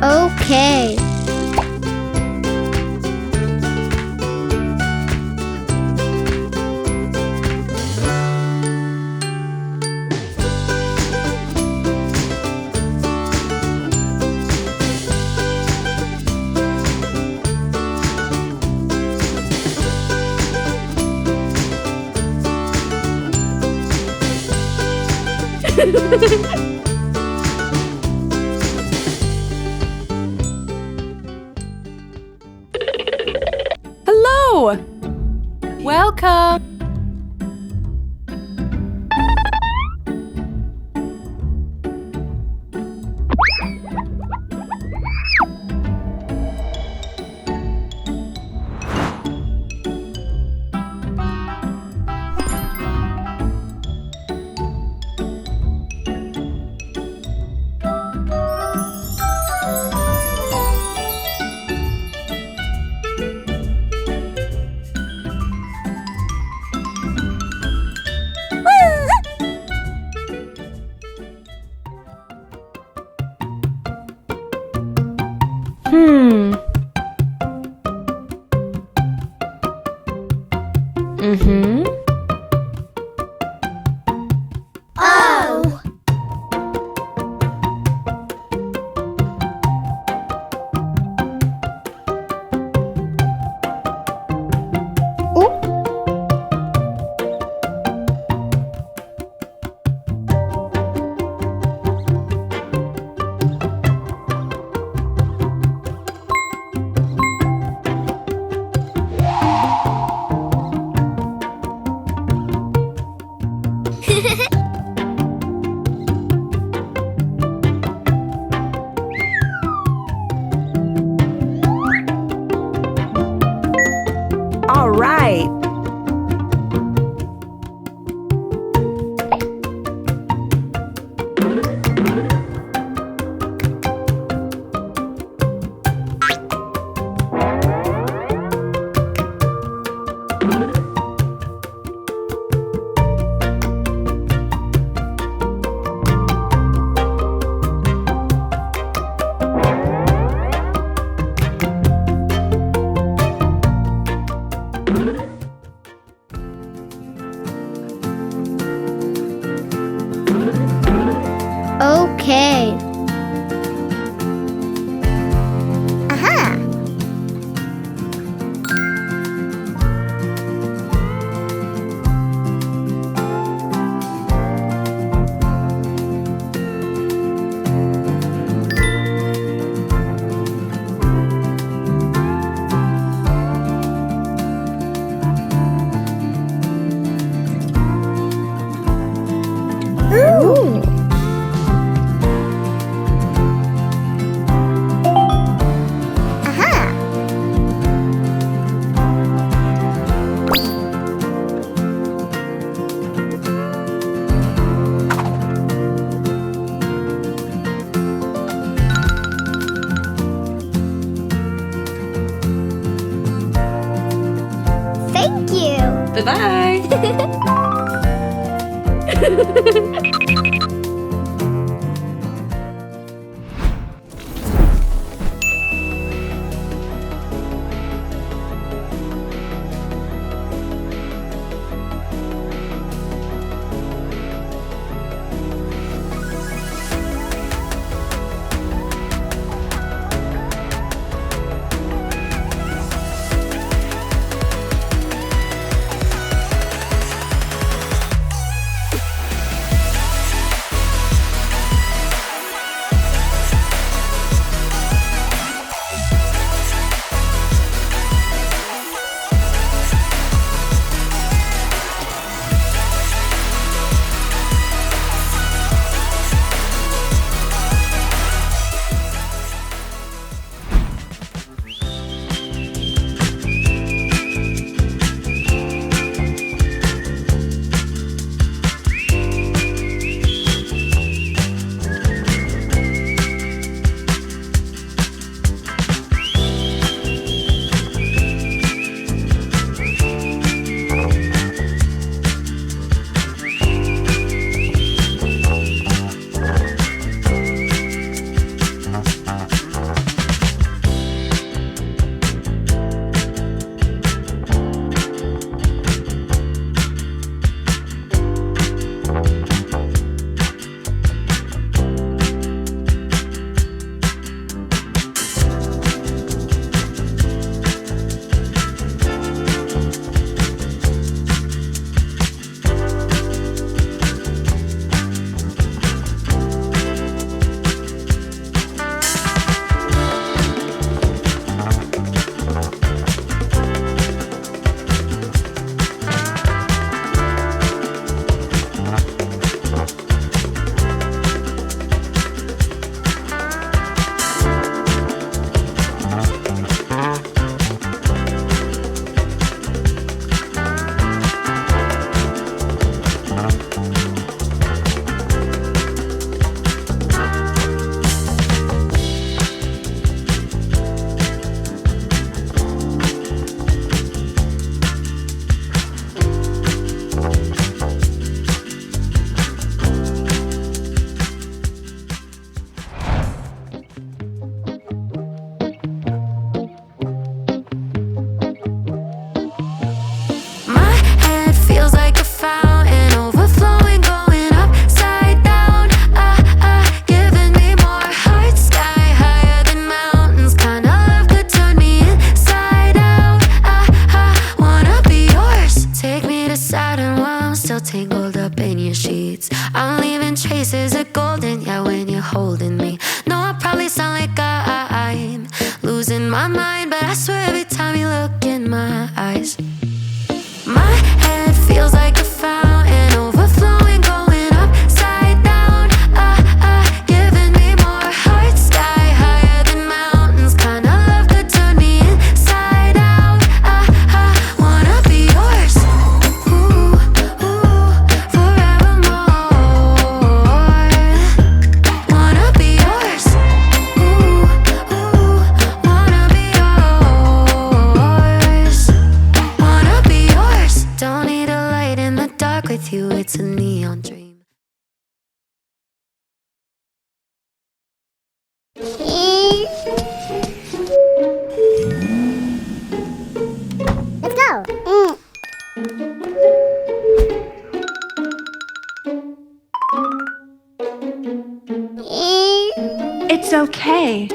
Okay. Hello! Welcome! Oh! All right! Okay. Aha! Ooh! Aha! Thank you! Bye-bye! sad and wound, still tangled up in your sheets. I'm leaving traces of golden, yeah, when you're holding me. No, I probably sound like I'm losing my mind, but I swear every time you look in my eyes, my head feels like a fountain, overflowing, going upside down. Giving me more heart, sky higher than mountains. Kind of love could turn me inside out. Wanna be yours, ooh, forevermore. Wanna be yours, ooh, wanna be yours. Wanna be yours. Don't need a light in the dark with you, it's a neon dream. Let's go. It's okay.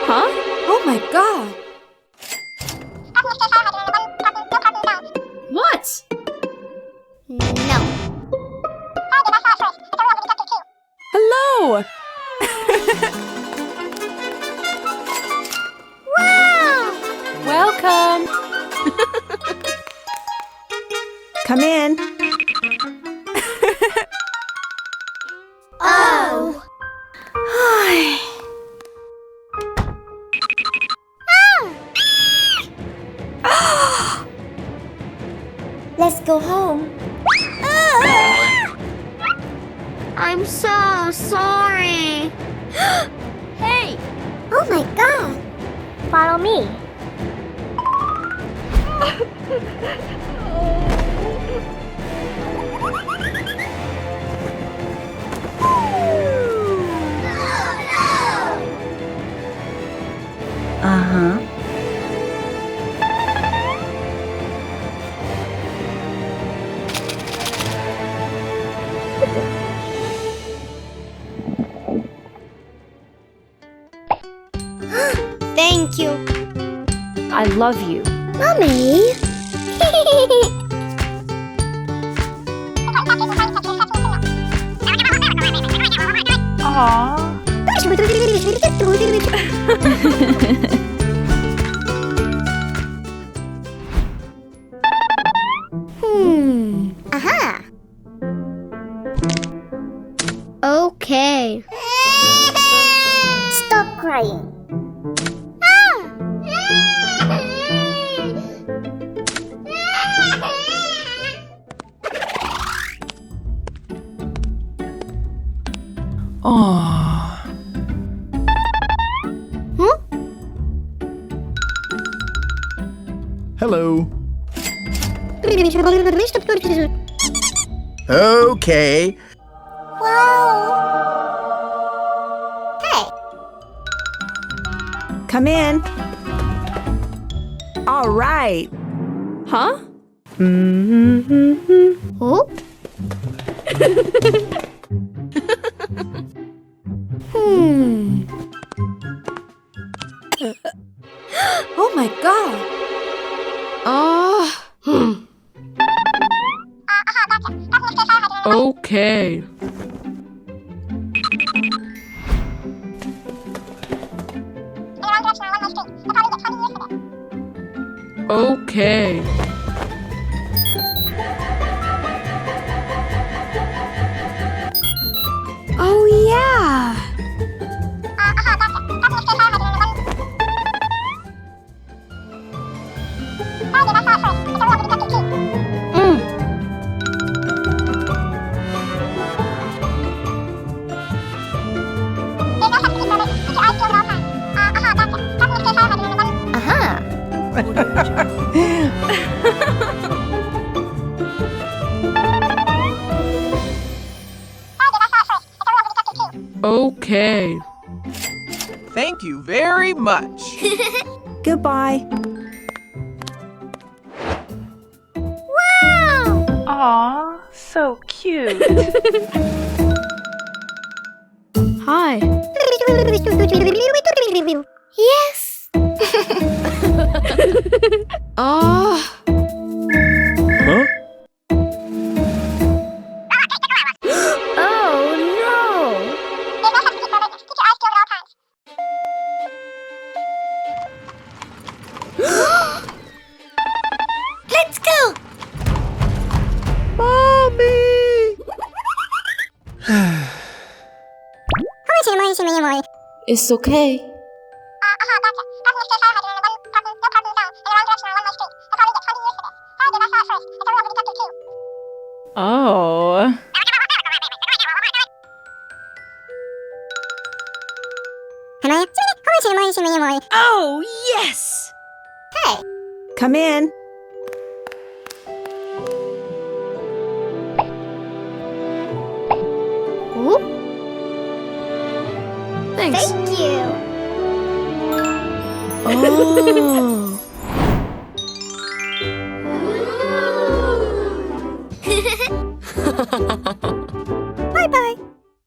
Huh? Oh my god. What? No. Hello. Wow! Welcome. Come in. Oh! Let's go home. I'm so sorry. Hey! Oh my god! Follow me. Uh-huh. Thank you. I love you. Mommy. Aww. Aha. Okay. Stop crying. Aww. Hello. Okay. Wow. Hey. Come in. All right. Huh? Oh? Oh my god. Okay. Okay. Oh yeah. Aha. Okay. Thank you very much. Goodbye. Wow. Aw, so cute. Hi. Yes. Oh. It's okay. Oh. Oh, yes! Hey. Come in. Ooh, Thanks. thank you. Oh.